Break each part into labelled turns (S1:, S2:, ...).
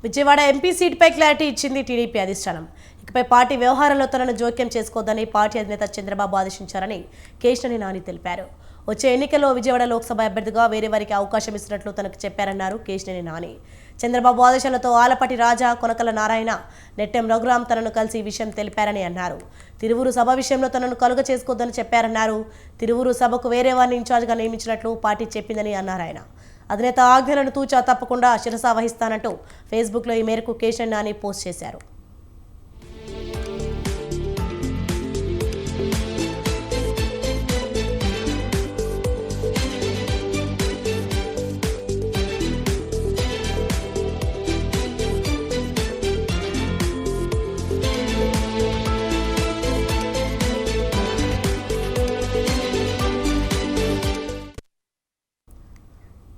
S1: Vijayawada MP సీట్పై clarity ఇచ్చింది TDP అధిష్టానం. ఇకపై పార్టీ వ్యవహారాల్లో తనను జోక్యం చేసుకోవద్దని పార్టీ అధినేత చంద్రబాబు ఆదేశించారని కేశినేని నాని తెలిపారు. వచ్చే ఎన్నికల్లో విజయవాడ లోక్సభ అభ్యర్థిగా వేరే వారికి అవకాశం ఇస్తున్నట్లు తనకు చెప్పారన్నారు కేశినేని నాని. చంద్రబాబు ఆదేశాలతో ఆలపాటి రాజా, కొనకల నారాయణ, నెట్టెం రఘురాం తనను కలిసి ఈ విషయం తెలిపారని అన్నారు. తిరువురు సభ విషయంలో తనను కలుగ చేసుకోవద్దని చెప్పారన్నారు. తిరువురు సభకు వేరే వారిని ఇన్ఛార్జ్గా నియమించినట్లు పార్టీ చెప్పిందని అన్నారు ఆయన. అధినేత ఆజ్ఞలను తూచా తప్పకుండా శిరసా వహిస్తానంటూ ఫేస్బుక్లో ఈ మేరకు కేశినేని నాని పోస్ట్ చేశారు.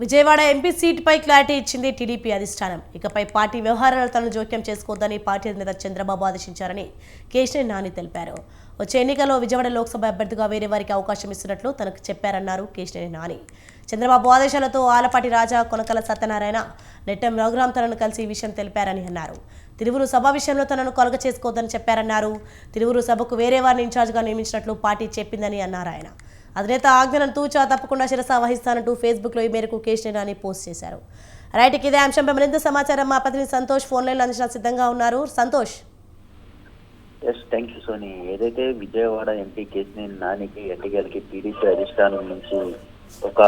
S1: విజయవాడ ఎంపీ సీట్పై క్లారిటీ ఇచ్చింది టీడీపీ అధిష్టానం. ఇకపై పార్టీ వ్యవహారాలు తనను జోక్యం చేసుకోవద్దని పార్టీ అధినేత చంద్రబాబు ఆదేశించారని కేశినేని నాని తెలిపారు. వచ్చే ఎన్నికల్లో విజయవాడ లోక్సభ అభ్యర్థిగా వేరే వారికి అవకాశం ఇస్తున్నట్లు తనకు చెప్పారన్నారు కేశినేని నాని. చంద్రబాబు ఆదేశాలతో ఆలపాటి రాజా, కొనకల సత్యనారాయణ, నెట్టెం రఘురాం తనను కలిసి ఈ విషయం తెలిపారని అన్నారు. తిరువురు సభ విషయంలో తనను కలుగ చేసుకోవద్దని చెప్పారన్నారు. తిరువురు సభకు వేరే వారిని ఇన్ఛార్జ్గా నియమించినట్లు పార్టీ చెప్పిందని అన్నారు ఆయన. అధినేత ఆజ్ఞలను తూచా తప్పకుండా శిరసా వహిస్తానంటూ ఫేస్బుక్లో ఈ మేరకు కేశినేని నాని పోస్ట్ చేశారు. రైట్కి ఇదే అంశంపై మరింత సమాచారం మా ప్రతినిధి సంతోష్ ఫోన్ లైన్లో అందించడానికి సిద్ధంగా ఉన్నారు. సంతోష్.
S2: Thank you Soni. ఏదైతే విజయవాడ ఎంపీ కేశినేని నానికి ఎన్నికలకి టీడీపీ అధిష్టానం నుంచి ఒక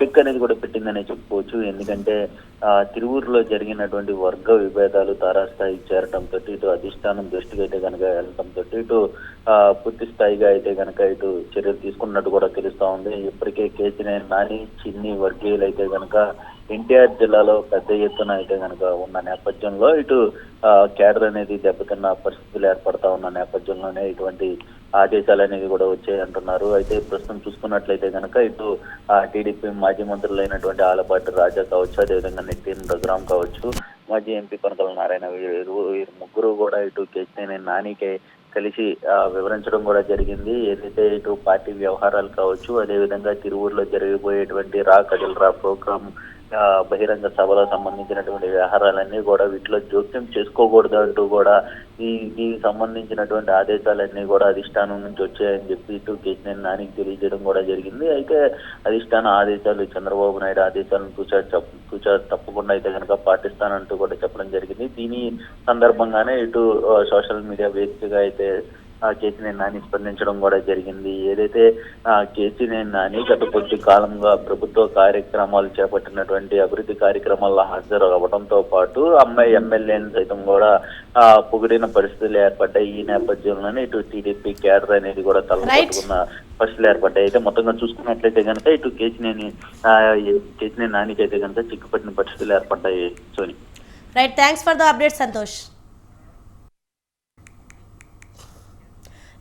S2: పిక్ అనేది కూడా పెట్టిందనే చెప్పుకోవచ్చు. ఎందుకంటే తిరువూరులో జరిగినటువంటి వర్గ విభేదాలు తారాస్థాయి చేరడంతో ఇటు అధిష్టానం దృష్టికి అయితే కనుక వెళ్ళడంతో ఇటు పూర్తి స్థాయిగా అయితే కనుక ఇటు చర్యలు తీసుకున్నట్టు కూడా తెలుస్తా ఉంది. ఇప్పటికే కేశినేని నాని, చిన్ని వర్గీయులు అయితే కనుక ఎన్టీఆర్ జిల్లాలో పెద్ద ఎత్తున అయితే కనుక ఉన్న నేపథ్యంలో ఇటు క్యాడర్ అనేది దెబ్బతిన్న పరిస్థితులు ఏర్పడతా ఉన్న నేపథ్యంలోనే ఇటువంటి ఆదేశాలు అనేది కూడా వచ్చాయి అంటున్నారు. అయితే ప్రస్తుతం చూసుకున్నట్లయితే కనుక ఇటు టీడీపీ మాజీ మంత్రులైనటువంటి ఆలపాటి రాజా కావచ్చు, అదేవిధంగా నెట్టెం రఘురాం కావచ్చు, మాజీ ఎంపీ కొనకల నారాయణ, వీరు ముగ్గురు కూడా ఇటు కేశినేని నానికే కలిసి వివరించడం కూడా జరిగింది. ఏదైతే ఇటు పార్టీ వ్యవహారాలు కావచ్చు, అదేవిధంగా తిరువూరులో జరగబోయేటువంటి రా కదిల్ రా ప్రోగ్రామ్, బహిరంగ సభలో సంబంధించినటువంటి వ్యవహారాలన్నీ కూడా వీటిలో జోక్యం చేసుకోకూడదు అంటూ కూడా దీనికి సంబంధించినటువంటి ఆదేశాలన్నీ కూడా అధిష్టానం నుంచి వచ్చాయని చెప్పి ఇటు కేశినేని నానికి తెలియజేయడం కూడా జరిగింది. అయితే అధిష్టాన ఆదేశాలు, చంద్రబాబు నాయుడు ఆదేశాలను తూచా తప్పకుండా అయితే కనుక పాటిస్తానంటూ కూడా చెప్పడం జరిగింది. దీని సందర్భంగానే ఇటు సోషల్ మీడియా వేదికగా అయితే కేశినేని నాని స్పందించడం కూడా జరిగింది. ఏదైతే కేశినేని నాని గత కొద్ది కాలంగా ప్రభుత్వ కార్యక్రమాలు చేపట్టినటువంటి అభివృద్ధి కార్యక్రమాల్లో హాజరు అవ్వడంతో పాటు అమ్మాయి ఎమ్మెల్యేని సైతం కూడా పొగిడిన పరిస్థితులు ఏర్పడ్డాయి. ఈ నేపథ్యంలోనే ఇటు టీడీపీ క్యాడర్ అనేది కూడా తలపట్టుకున్న పరిస్థితులు ఏర్పడ్డాయి. అయితే మొత్తంగా చూసుకున్నట్లయితే కనుక ఇటు కేశినేని నానికి అయితే కనుక చిక్కుపట్టిన పరిస్థితులు ఏర్పడ్డాయి. Soni.
S1: Right, thanks for the update Santosh.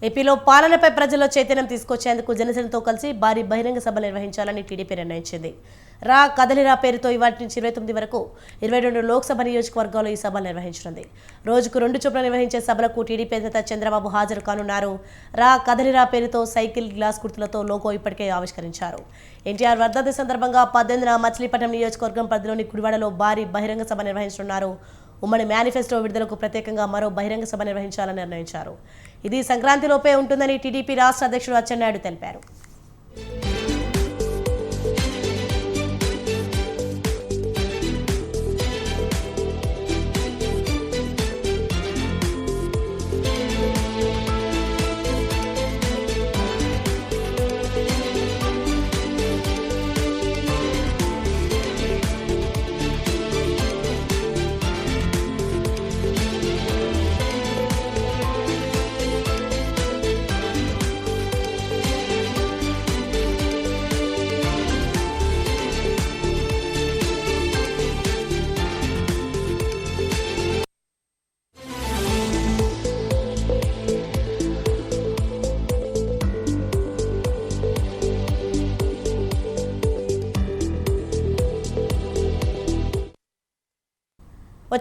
S1: ఏపీలో పాలనపై ప్రజల్లో చైతన్యం తీసుకొచ్చేందుకు జనసేనతో కలిసి భారీ బహిరంగ సభ నిర్వహించాలని టీడీపీ నిర్ణయించింది. రా కదలిరా పేరుతో ఇవాటి నుంచి 29 వరకు 22 లోక్సభ నియోజకవర్గాల్లో ఈ సభలు నిర్వహించనుంది. రోజుకు 2 చొప్పున నిర్వహించే సభలకు టీడీపీ అధినేత చంద్రబాబు హాజరు కానున్నారు. రా కదలిరా పేరుతో సైకిల్, గ్లాస్ గుర్తులతో లోగో ఇప్పటికే ఆవిష్కరించారు. ఎన్టీఆర్ వర్ధంతి సందర్భంగా 18న మచిలీపట్నం నియోజకవర్గం పరిధిలోని గుడివాడలో భారీ బహిరంగ సభ నిర్వహించనున్నారు. ఉమ్మడి మేనిఫెస్టో విడుదలకు ప్రత్యేకంగా మరో బహిరంగ సభ నిర్వహించాలని నిర్ణయించారు. ఇది సంక్రాంతిలోపే ఉంటుందని టీడీపీ రాష్ట్ర అధ్యక్షుడు అచ్చెన్నాయుడు తెలిపారు.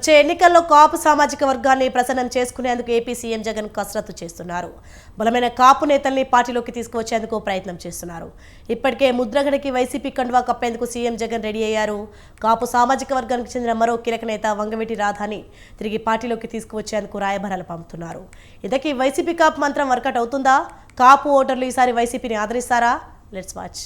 S1: వచ్చే ఎన్నికల్లో కాపు సామాజిక వర్గాన్ని ప్రసన్నం చేసుకునేందుకు ఏపీ సీఎం జగన్ కసరత్తు చేస్తున్నారు. బలమైన కాపు నేతల్ని పార్టీలోకి తీసుకువచ్చేందుకు ప్రయత్నం చేస్తున్నారు. ఇప్పటికే ముద్రగడకి వైసీపీ కండువా కప్పేందుకు సీఎం జగన్ రెడీ అయ్యారు. కాపు సామాజిక వర్గానికి చెందిన మరో కీలక నేత వంగవీటి రాధాని తిరిగి పార్టీలోకి తీసుకువచ్చేందుకు రాయబారాలు పంపుతున్నారు. ఇంతకీ వైసీపీ కాపు మంత్రం వర్కౌట్ అవుతుందా? కాపు ఓటర్లు ఈసారి వైసీపీని ఆదరిస్తారా? Let's watch.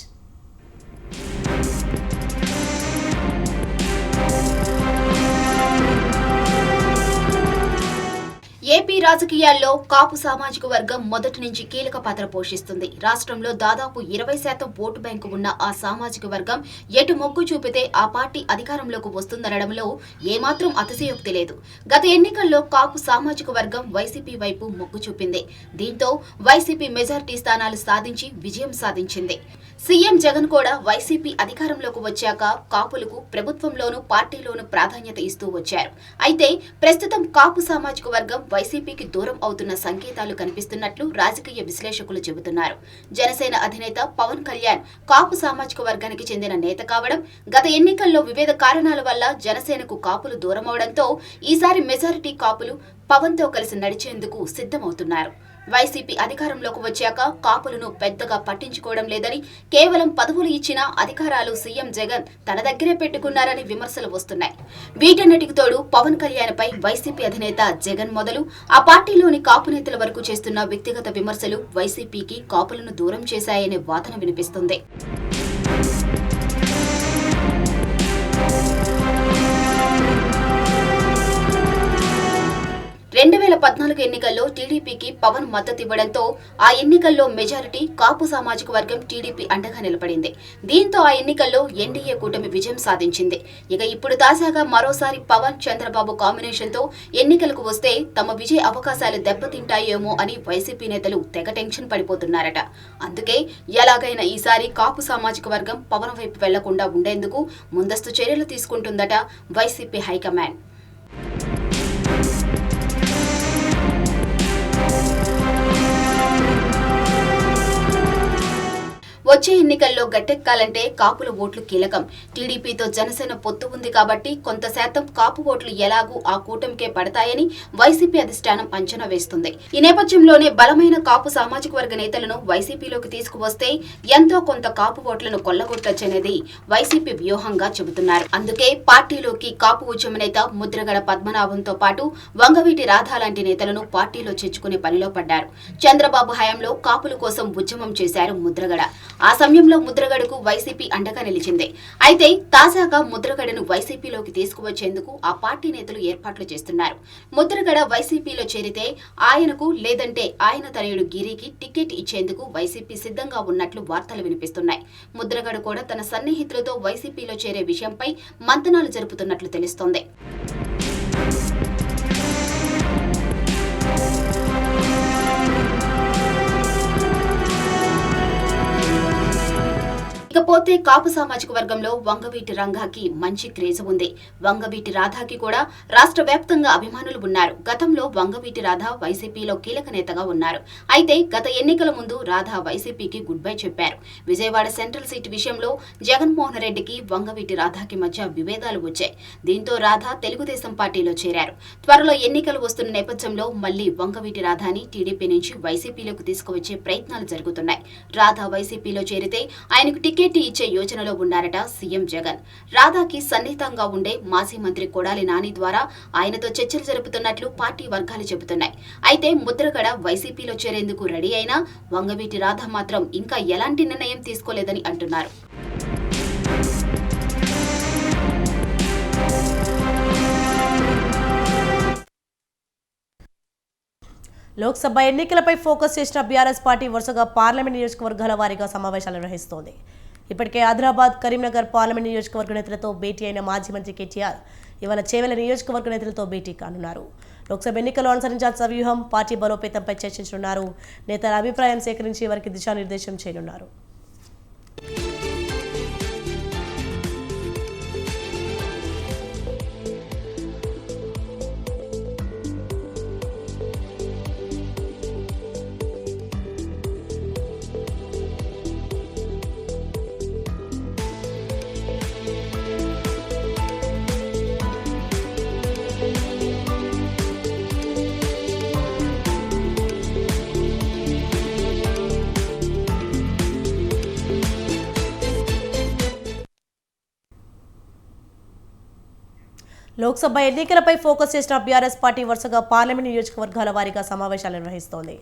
S3: ఏపీ రాజకీయాల్లో కాపు సామాజిక వర్గం మొదటి నుంచి కీలక పాత్ర పోషిస్తుంది. రాష్ట్రంలో దాదాపు 20% ఓటు బ్యాంకు ఉన్న ఆ సామాజిక వర్గం ఎటు మొగ్గు చూపితే ఆ పార్టీ అధికారంలోకి వస్తుందనడంలో ఏమాత్రం అతిశయోక్తి లేదు. గత ఎన్నికల్లో కాపు సామాజిక వర్గం వైసీపీ వైపు మొగ్గు చూపింది. దీంతో వైసీపీ మెజారిటీ స్థానాలు సాధించి విజయం సాధించింది. సీఎం జగన్ కూడా వైసీపీ అధికారంలోకి వచ్చాక కాపులకు ప్రభుత్వంలోనూ పార్టీలోనూ ప్రాధాన్యత ఇస్తూ వచ్చారు. అయితే ప్రస్తుతం కాపు సామాజిక వర్గం వైసీపీకి దూరం అవుతున్న సంకేతాలు కనిపిస్తున్నట్లు రాజకీయ విశ్లేషకులు చెబుతున్నారు. జనసేన అధినేత పవన్ కళ్యాణ్ కాపు సామాజిక వర్గానికి చెందిన నేత కావడం, గత ఎన్నికల్లో వివిధ కారణాల వల్ల జనసేనకు కాపులు దూరమవడంతో ఈసారి మెజారిటీ కాపులు పవన్తో కలిసి నడిచేందుకు సిద్ధమవుతున్నారు. వైసీపీ అధికారంలోకి వచ్చాక కాపులను పెద్దగా పట్టించుకోవడం లేదని, కేవలం పదవులు ఇచ్చిన అధికారాలు సీఎం జగన్ తన దగ్గరే పెట్టుకున్నారని విమర్శలు వస్తున్నాయి. వీటన్నిటికి తోడు పవన్ కళ్యాణ్ పై వైసీపీ అధినేత జగన్ మొదలు ఆ పార్టీలోని కాపు నేతల వరకు చేస్తున్న వ్యక్తిగత విమర్శలు వైసీపీకి కాపులను దూరం చేశాయనే వాదన వినిపిస్తుంది. 2014 ఎన్నికల్లో టీడీపీకి పవన్ మద్దతివ్వడంతో ఆ ఎన్నికల్లో మెజారిటీ కాపు సామాజిక వర్గం టీడీపీ అండగా నిలబడింది. దీంతో ఆ ఎన్నికల్లో ఎన్డీఏ కూటమి విజయం సాధించింది. ఇక ఇప్పుడు తాజాగా మరోసారి పవన్ చంద్రబాబు కాంబినేషన్తో ఎన్నికలకు వస్తే తమ విజయ అవకాశాలు దెబ్బతింటాయేమో అని వైసీపీ నేతలు తెగ టెన్షన్ పడిపోతున్నారట. అందుకే ఎలాగైనా ఈసారి కాపు సామాజిక వర్గం పవన్ వైపు వెళ్లకుండా ఉండేందుకు ముందస్తు చర్యలు తీసుకుంటుందట వైసీపీ హైకమాండ్. వచ్చే ఎన్నికల్లో గట్టెక్కాలంటే కాపుల ఓట్లు కీలకం. టీడీపీతో జనసేన పొత్తు ఉంది కాబట్టి కొంత శాతం కాపు ఓట్లు ఎలాగూ ఆ కూటమికే పడతాయని వైసీపీ అధిష్టానం అంచనా వేస్తుంది. ఈ నేపథ్యంలోనే బలమైన కాపు సామాజిక వర్గ నేతలను వైసీపీలోకి తీసుకువస్తే ఎంతో కొంత కాపు ఓట్లను కొల్లగొట్టొచ్చనేది వైసీపీ వ్యూహంగా చెబుతున్నారు. అందుకే పార్టీలోకి కాపు ఉద్యమ నేత ముద్రగడ పద్మనాభంతో పాటు వంగవీటి రాధా లాంటి నేతలను పార్టీలో చేర్చుకునే పనిలో పడ్డారు. చంద్రబాబు హయాంలో కాపుల కోసం ఉద్యమం చేశారు ముద్రగడ. ఆ సమయంలో ముద్రగడకు వైసీపీ అండగా నిలిచింది. అయితే తాజాగా ముద్రగడను వైసీపీలోకి తీసుకువచ్చేందుకు ఆ పార్టీ నేతలు ఏర్పాట్లు చేస్తున్నారు. ముద్రగడ వైసీపీలో చేరితే ఆయనకు లేదంటే ఆయన తనయుడు గిరికి టికెట్ ఇచ్చేందుకు వైసీపీ సిద్ధంగా ఉన్నట్లు వార్తలు వినిపిస్తున్నాయి. ముద్రగడ కూడా తన సన్నిహితులతో వైసీపీలో చేరే విషయంపై మంతనాలు జరుపుతున్నట్లు తెలుస్తోంది. ఇకపోతే కాపు సామాజిక వర్గంలో వంగవీటి రంగాకి మంచి క్రేజ్ ఉంది. వంగవీటి రాధాకి కూడా రాష్ట్ర వ్యాప్తంగా అభిమానులు ఉన్నారు. గతంలో వంగవీటి రాధా వైసీపీలో కీలక నేతగా ఉన్నారు. అయితే గత ఎన్నికల ముందు రాధా వైసీపీకి గుడ్ బై చెప్పారు. విజయవాడ సెంట్రల్ సీట్ విషయంలో జగన్మోహన్ రెడ్డికి వంగవీటి రాధాకి మధ్య విభేదాలు వచ్చాయి. దీంతో రాధా తెలుగుదేశం పార్టీలో చేరారు. త్వరలో ఎన్నికలు వస్తున్న నేపథ్యంలో మళ్లీ వంగవీటి రాధాని టీడీపీ నుంచి వైసీపీలోకి తీసుకువచ్చే ప్రయత్నాలు జరుగుతున్నాయి. రాధా వైసీపీలో చేరితే ఆయనకు టికెట్ ఇచ్చే యోచనలో ఉన్నారట సీఎం జగన్. రాధాకి సన్నిహితంగా ఉండే మాజీ మంత్రి కొడాలి నాని ద్వారా ఆయనతో చర్చలు జరుపుతున్నట్లు పార్టీ వర్గాలు చెబుతున్నాయి. అయితే ముద్రగడ వైసీపీలో చేరేందుకు రెడీ అయినా వంగవీటి రాధా మాత్రం ఇంకా ఎలాంటి నిర్ణయం తీసుకోలేదని అంటున్నారు.
S1: లోక్సభ ఎన్నికలపై ఫోకస్ చేసిన బీఆర్ఎస్ పార్టీ వరుసగా పార్లమెంట్ నియోజకవర్గాల వారీగా సమావేశాలు నిర్వహిస్తోంది. ఇప్పటికే ఆదిలాబాద్, కరీంనగర్ పార్లమెంట్ నియోజకవర్గ నేతలతో భేటీ అయిన మాజీ మంత్రి కేటీఆర్ ఇవాళ చేవెళ్ల నియోజకవర్గ నేతలతో భేటీ కానున్నారు. లోక్సభ ఎన్నికల్లో అనుసరించాల్సిన వ్యూహం, పార్టీ బలోపేతంపై చర్చించనున్నారు. నేతల అభిప్రాయం సేకరించి వారికి దిశానిర్దేశం చేయనున్నారు. లోక్సభ ఎన్నికలపై ఫోకస్ చేసిన బీఆర్ఎస్ పార్టీ వరుసగా పార్లమెంట్ నియోజకవర్గాల వారీగా సమావేశాలు నిర్వహిస్తోంది.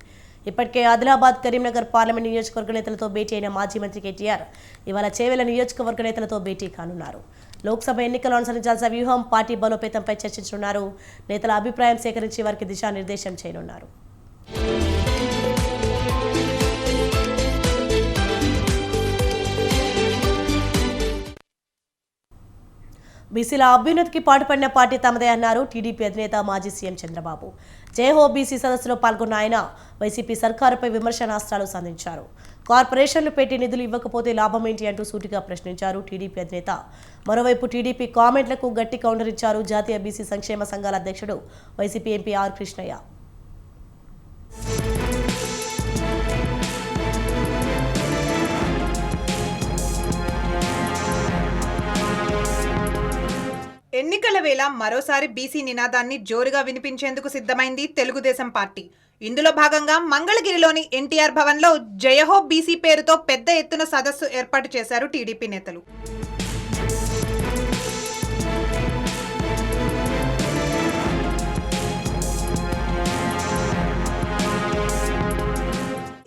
S1: ఇప్పటికే ఆదిలాబాద్, కరీంనగర్ పార్లమెంట్ నియోజకవర్గ నేతలతో భేటీ అయిన మాజీ మంత్రి కేటీఆర్ ఇవాళ చేవెళ్ల నియోజకవర్గ నేతలతో భేటీ కానున్నారు. లోక్సభ ఎన్నికల్లో అనుసరించాల్సిన వ్యూహం, పార్టీ బలోపేతంపై చర్చించనున్నారు. నేతల అభిప్రాయం సేకరించి వారికి దిశానిర్దేశం చేయనున్నారు. బీసీల అభ్యున్నతికి పాటుపడిన పార్టీ తమదే అన్నారు టీడీపీ అధినేత మాజీ సీఎం చంద్రబాబు. జయహో బీసీ సదస్సులో పాల్గొన్న ఆయన వైసీపీ సర్కారుపై విమర్శనాస్త్రాలు సంధించారు. కార్పొరేషన్లు పెట్టి నిధులు ఇవ్వకపోతే లాభం ఏంటి అంటూ సూటిగా ప్రశ్నించారు టీడీపీ అధినేత. మరోవైపు టీడీపీ కామెంట్లకు గట్టి కౌంటర్ ఇచ్చారు జాతీయ బీసీ సంక్షేమ సంఘాల అధ్యక్షుడు వైసీపీ ఎంపీ ఆర్ కృష్ణయ్య.
S4: ఎన్నికల వేళ మరోసారి బీసీ నినాదాన్ని జోరుగా వినిపించేందుకు సిద్ధమైంది తెలుగుదేశం పార్టీ. ఇందులో భాగంగా మంగళగిరిలోని ఎన్టీఆర్ భవన్లో జయహో బీసీ పేరుతో పెద్ద ఎత్తున సదస్సు ఏర్పాటు చేశారు టీడీపీ నేతలు.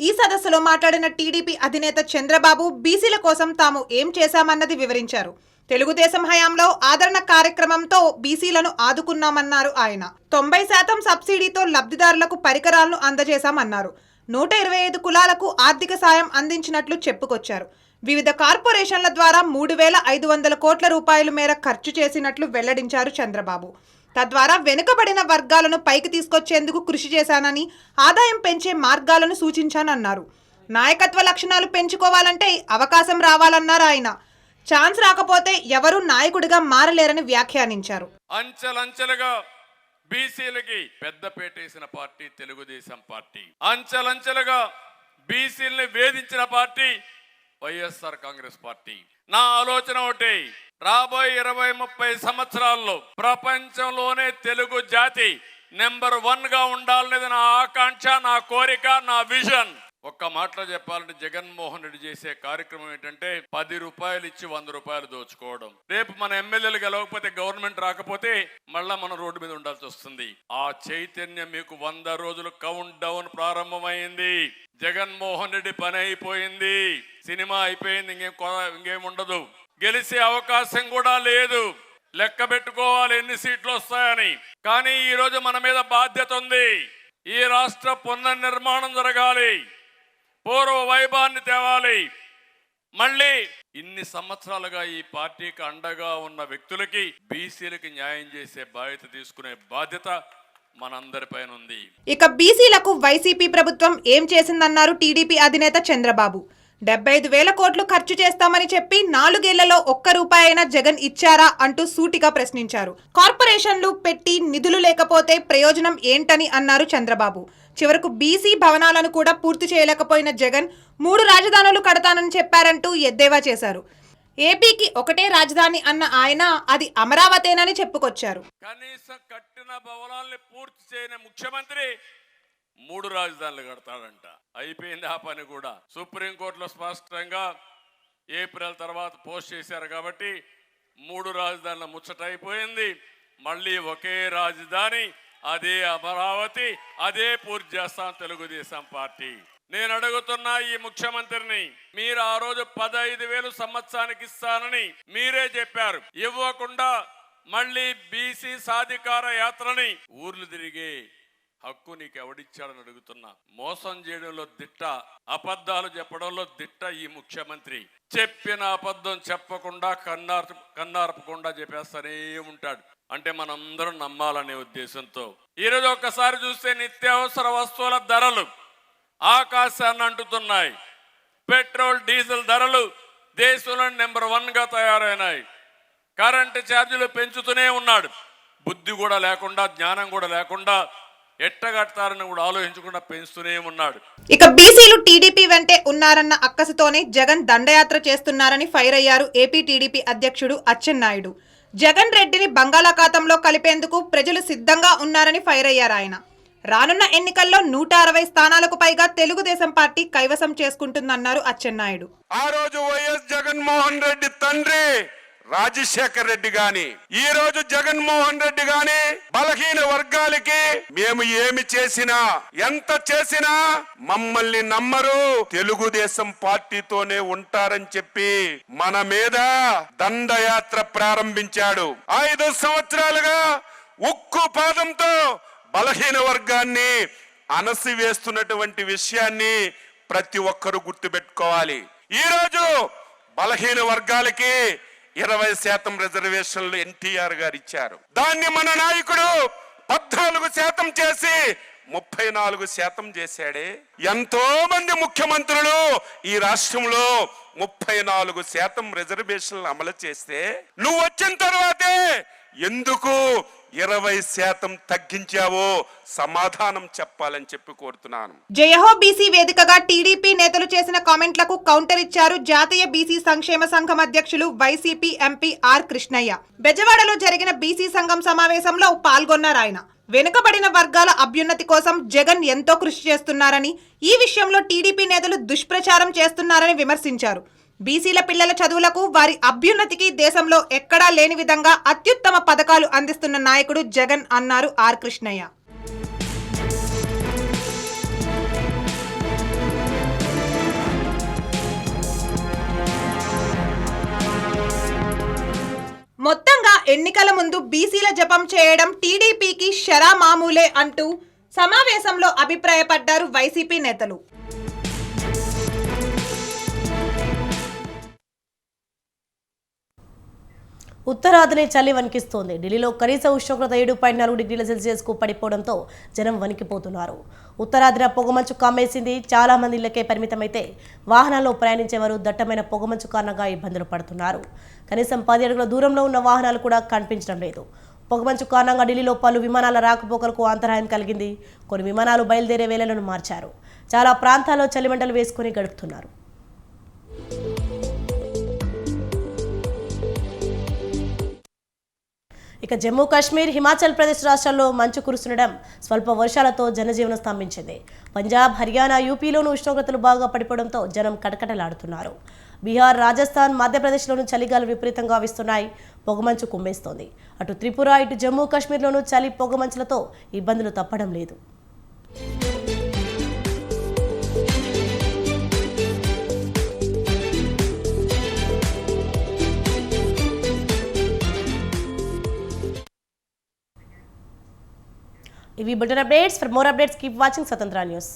S4: ఈ సదస్సులో మాట్లాడిన టీడీపీ అధినేత చంద్రబాబు బీసీల కోసం తాము ఏం చేశామన్నది వివరించారు. తెలుగుదేశం హయాంలో ఆదరణ కార్యక్రమంతో బీసీలను ఆదుకున్నామన్నారు ఆయన. 90% సబ్సిడీతో లబ్ధిదారులకు పరికరాలను అందజేశామన్నారు. 125 కులాలకు ఆర్థిక సాయం అందించినట్లు చెప్పుకొచ్చారు. వివిధ కార్పొరేషన్ల ద్వారా 3,500 కోట్ల రూపాయల మేర ఖర్చు చేసినట్లు వెల్లడించారు చంద్రబాబు. తద్వారా వెనుకబడిన వర్గాలను పైకి తీసుకొచ్చేందుకు కృషి చేశానని, ఆదాయం పెంచే మార్గాలను సూచించానన్నారు. నాయకత్వ లక్షణాలు పెంచుకోవాలంటే అవకాశం రావాలన్నారు ఆయన. ఛాన్స్ రాకపోతే ఎవరు నాయకుడిగా మారలేరని వ్యాఖ్యానించారు.
S5: అంచెలంచెలుగా బీసీలకి పెద్దపేటేసిన పార్టీ తెలుగుదేశం పార్టీ. అంచెలంచెలుగా బీసీలని వేధించిన పార్టీ వైఎస్ఆర్ కాంగ్రెస్ పార్టీ. నా ఆలోచన ఒకటి, రాబోయే 20-30 సంవత్సరాల్లో ప్రపంచంలోనే తెలుగు జాతి నెంబర్ 1 గా ఉండాలనేది నా ఆకాంక్ష, నా కోరిక, నా విజన్. ఒక్క మాటలో చెప్పాలంటే జగన్మోహన్ రెడ్డి చేసే కార్యక్రమం ఏంటంటే 10 రూపాయలు ఇచ్చి 100 రూపాయలు దోచుకోవడం. రేపు మన ఎమ్మెల్యేలు గెలవకపోతే, గవర్నమెంట్ రాకపోతే మళ్ళా మనం రోడ్డు మీద ఉండాల్సి వస్తుంది. ఆ చైతన్యం మీకు 100 రోజులు కౌంట్ డౌన్ ప్రారంభమైంది. జగన్మోహన్ రెడ్డి పని అయిపోయింది, సినిమా అయిపోయింది, ఇంకేం ఉండదు. గెలిచే అవకాశం కూడా లేదు. లెక్క పెట్టుకోవాలి ఎన్ని సీట్లు వస్తాయని. కానీ ఈ రోజు మన మీద బాధ్యత ఉంది. ఈ రాష్ట్ర పునర్నిర్మాణం జరగాలి, పూర్వ వైభవాన్ని తేవాలి. మళ్ళీ ఇన్ని సంవత్సరాలుగా ఈ పార్టీకి అండగా ఉన్న వ్యక్తులకి, బీసీలకి న్యాయం చేసే బాధ్యత తీసుకునే బాధ్యత మనందరిపైన ఉంది.
S4: ఇక బీసీలకు వైసీపీ ప్రభుత్వం ఏం చేసిందన్నారు టీడీపీ అధినేత చంద్రబాబు. 75,000 కోట్లు ఖర్చు చేస్తామని చెప్పి 4 ఏళ్లలో ఒక్క రూపాయి అయినా జగన్ ఇచ్చారా అంటూ సూటిగా ప్రశ్నించారు. కార్పొరేషన్లు పెట్టి నిధులు లేకపోతే ప్రయోజనం ఏంటని అన్నారు చంద్రబాబు. చివరకు బీసీ భవనాలను కూడా పూర్తి చేయలేకపోయిన జగన్ 3 రాజధానులు కడతానని చెప్పారంటూ ఎద్దేవా చేశారు. ఏపీకి ఒకటే రాజధాని అన్న ఆయన అది అమరావతేనని చెప్పుకొచ్చారు.
S5: కనీసం కట్టిన భవనాల్ని పూర్తి చేయని ముఖ్యమంత్రి 3 రాజధానులు కడతాడంట. అయిపోయింది ఆ పని కూడా. సుప్రీంకోర్టులో స్పష్టంగా ఏప్రిల్ తర్వాత పోస్ట్ చేశారు కాబట్టి 3 రాజధానుల ముచ్చట అయిపోయింది. మళ్ళీ ఒకే రాజధాని, అదే అమరావతి, అదే పూర్తి చేస్తాం తెలుగుదేశం పార్టీ. నేను అడుగుతున్నా ఈ ముఖ్యమంత్రిని, మీరు ఆ రోజు 15,000 సంవత్సరానికి ఇస్తానని మీరే చెప్పారు. ఇవ్వకుండా మళ్ళీ బీసీ సాధికార యాత్రని ఊర్లు తిరిగే హక్కు నీకు ఎవడిచ్చాడని అడుగుతున్నా. మోసం చేయడంలో దిట్ట, అబద్ధాలు చెప్పడంలో దిట్ట ఈ ముఖ్యమంత్రి. చెప్పిన అబద్ధం చెప్పకుండా కన్నార్పకుండా చెప్పేస్తానే ఉంటాడు. అంటే మనందరం నమ్మాలనే ఉద్దేశంతో ఈరోజు ఒక్కసారి చూస్తే నిత్యావసర వస్తువుల ధరలు ఆకాశాన్ని అంటుతున్నాయి. పెట్రోల్, డీజిల్ ధరలు దేశంలో నెంబర్ 1 గా తయారైనాయి. కరెంటు ఛార్జీలు పెంచుతూనే ఉన్నాడు. బుద్ధి కూడా లేకుండా, జ్ఞానం కూడా లేకుండా, ఎట్టగడతారని కూడా ఆలోచించకుండా పెంచుతూనే ఉన్నాడు.
S4: ఇక బీసీలు టీడీపీ వెంటే ఉన్నారన్న అక్కసుతోనే జగన్ దండయాత్ర చేస్తున్నారని ఫైర్ అయ్యారు ఏపీ టీడీపీ అధ్యక్షుడు అచ్చెన్నాయుడు. జగన్ రెడ్డిని బంగాళాఖాతంలో కలిపేందుకు ప్రజలు సిద్ధంగా ఉన్నారని ఫైర్ అయ్యారు ఆయన. రానున్న ఎన్నికల్లో 160 స్థానాలకు పైగా తెలుగుదేశం పార్టీ కైవసం చేసుకుంటుందన్నారు అచ్చెన్నాయుడు.
S6: ఆ రోజు వైఎస్ జగన్మోహన్ రెడ్డి తండ్రి రాజశేఖర్ రెడ్డి గాని, ఈ రోజు జగన్మోహన్ రెడ్డి గాని బలహీన వర్గాలకి మేము ఏమి చేసినా ఎంత చేసినా మమ్మల్ని నమ్మరు, తెలుగుదేశం పార్టీతోనే ఉంటారని చెప్పి మన మీద దండయాత్ర ప్రారంభించాడు. 5 సంవత్సరాలుగా ఉక్కు పాదంతో బలహీన వర్గాన్ని అణసివేస్తున్నటువంటి విషయాన్ని ప్రతి ఒక్కరూ గుర్తుపెట్టుకోవాలి. ఈ రోజు బలహీన వర్గాలకి 20% రిజర్వేషన్లు ఎన్టీఆర్ గారు ఇచ్చారు. దాన్ని మన నాయకుడు 14% చేసి 34% చేశాడే. ఎంతో మంది ముఖ్యమంత్రులు ఈ రాష్ట్రంలో 34% రిజర్వేషన్లు అమలు చేస్తే నువ్వు వచ్చిన తర్వాతే ఎందుకు 20% తగ్గించావో సమాధానం చెప్పాలని చెప్పి కోరుతున్నాను.
S4: జయహో బీసీ వేదికగా టీడీపీ నేతలు చేసిన కామెంట్లకు కౌంటర్ ఇచ్చారు జాతీయ బీసీ సంక్షేమ సంఘం అధ్యక్షులు వైసీపీ ఎంపీ ఆర్ కృష్ణయ్య. బెజవాడలో జరిగిన బీసీ సంఘం సమావేశంలో పాల్గొన్నారు ఆయన. వెనుకబడిన వర్గాల అభ్యున్నతి కోసం జగన్ ఎంతో కృషి చేస్తున్నారని, ఈ విషయంలో టీడీపీ నేతలు దుష్ప్రచారం చేస్తున్నారని విమర్శించారు. బీసీల పిల్లల చదువులకు, వారి అభ్యున్నతికి దేశంలో ఎక్కడా లేని విధంగా అత్యుత్తమ పథకాలు అందిస్తున్న నాయకుడు జగన్ అన్నారు ఆర్ కృష్ణయ్య. మొత్తంగా ఎన్నికల ముందు బీసీల జపం చేయడం టీడీపీకి షరా మామూలే అంటూ సమావేశంలో అభిప్రాయపడ్డారు వైసీపీ నేతలు.
S1: ఉత్తరాదిని చలి వణికిస్తోంది. ఢిల్లీలో కనీస ఉష్ణోగ్రత 7.4 డిగ్రీల సెల్సియస్కు పడిపోవడంతో జనం వణికిపోతున్నారు. ఉత్తరాదిన పొగమంచు కమ్మేసింది. చాలా మంది ఇళ్లకే పరిమితమైతే వాహనాల్లో ప్రయాణించేవారు దట్టమైన పొగమంచు కారణంగా ఇబ్బందులు పడుతున్నారు. కనీసం 10 అడుగుల దూరంలో ఉన్న వాహనాలు కూడా కనిపించడం లేదు. పొగమంచు కారణంగా ఢిల్లీలో పలు విమానాల రాకపోకలకు అంతరాయం కలిగింది. కొన్ని విమానాలు బయలుదేరే వేళలను మార్చారు. చాలా ప్రాంతాల్లో చలిమంటలు వేసుకుని గడుపుతున్నారు. ఇక జమ్మూ కాశ్మీర్, హిమాచల్ ప్రదేశ్ రాష్ట్రాల్లో మంచు కురుస్తుండడం స్వల్ప వర్షాలతో జనజీవనం స్తంభించింది. పంజాబ్, హర్యానా, యూపీలోనూ ఉష్ణోగ్రతలు బాగా పడిపోవడంతో జనం కటకటలాడుతున్నారు. బీహార్, రాజస్థాన్, మధ్యప్రదేశ్లోనూ చలిగాలు విపరీతంగా వీస్తున్నాయి. పొగమంచు కుమ్మేస్తోంది. అటు త్రిపుర, ఇటు జమ్మూ కాశ్మీర్లోనూ చలి పొగమంచులతో ఇబ్బందులు తప్పడం లేదు. ఇవి bulletin updates. For more updates keep watching స్వతంత్ర న్యూస్.